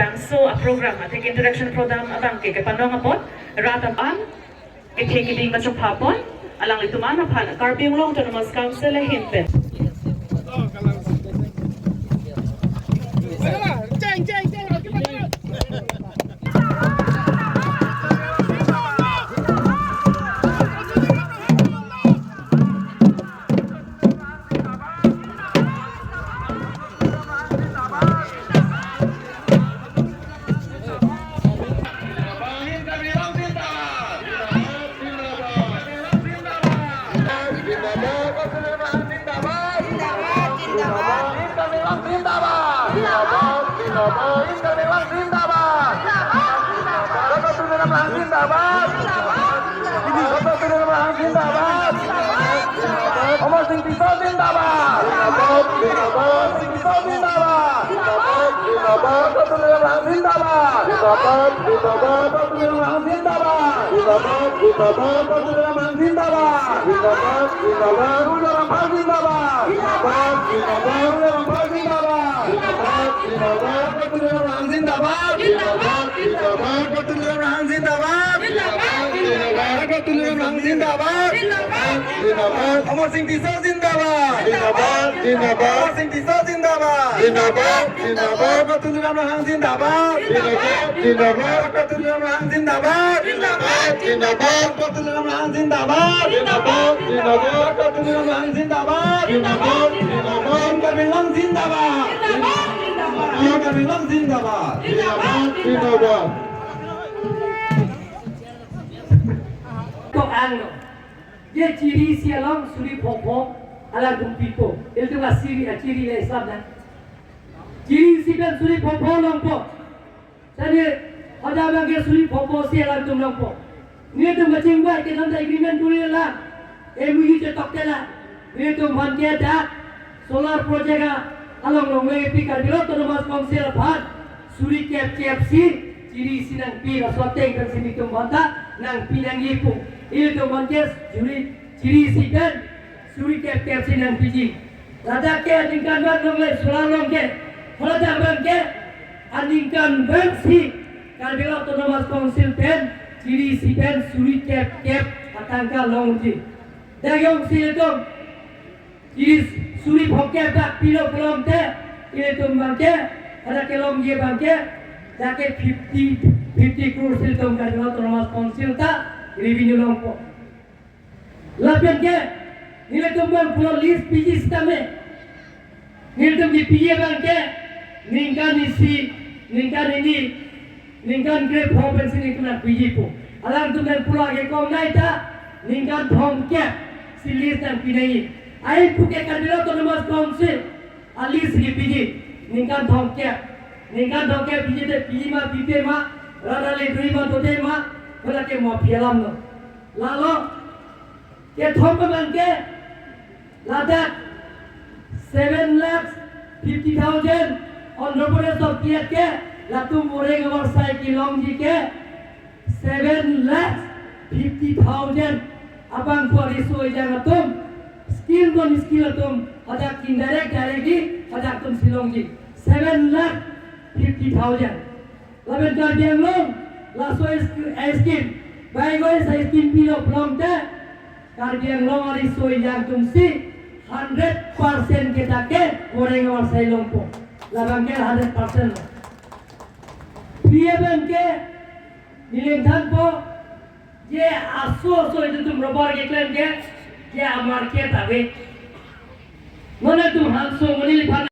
bang so a program atik introduction program abang ke panong apon ratapan ke ding masuk hapon alang itu mana pan karbing long autonomous council hinten Amar Singh Tisa Zindabad. Zindabad, Zindabad. Amar Singh Tisa Zindabad. Zindabad, Zindabad. Katuliram Rahang Zindabad. Zindabad, Zindabad. Katuliram Rahang Zindabad. Zindabad, Zindabad. Katuliram Rahang Zindabad. Zindabad, Zindabad. Katuliram Rahang Zindabad. Zindabad, Zindabad. Kabilang Zindabad. Zindabad, Zindabad. Kabilang Zindabad. Zindabad, Zindabad. Kok ano? Ye ciri sialang suri pokok ala gumpito. Itu lah ciri le Islam dan ciri siapa suri pokok longpo. Jadi ada bagi suri pokok sialang tu longpo. Ni tu macam buat kita nak agreement tulis lah. MOU cetak lah. Ni tu mandia dah solar project alang longwe pikar bilo tu mas kongsil pan suri KFC ciri sinang pi raswateng kan sini tu manta nang pinang ipu. Itu mantes ciri sikan suri kep sinang piji. Lada ke tingkan bang nolai sulalong ke. Kalau dah bang ke aningkan bang si kalau autonomous council pen ciri sikan suri kep atangka long ji. Dagong si itu ciri suri pokep tak pilo pelong te itu bang ke ada kelong je bang ke jaket 50 crores itu kalau autonomous council tak revenue longpo. Lapian ke nilai tumbang pulau list PG sistemnya. Nilai tumbang PG bang ke ningkan isi ningkan grade province ini kena PG po. Alam tumbang pulau ke kau naik tak ningkan thom ke si list dan pinai. Air puke kadira autonomous council alis ke PG ningkan thom ke PG te PG ma PG ma rada le dui ma tote ma Bila ke mau film no, lalu ke thom bang ke ladak 7,50,000 on reports of kiat ke latu moreng awar sai kilong ji ke 7,50,000 abang kuari soi jangan tum skill tum ada indirect directly ada tum silong ji 7,50,000 lalu jadi long laso eskin baik saya eskin pilo pelong te kardian long ari soi yang tumsi 100% kita ke goreng awal saya lompo labang ke 100% dia bangke nilai tanpo ye aso itu tum robar ke klan ke ye amar ke tabe mana tum hanso menilai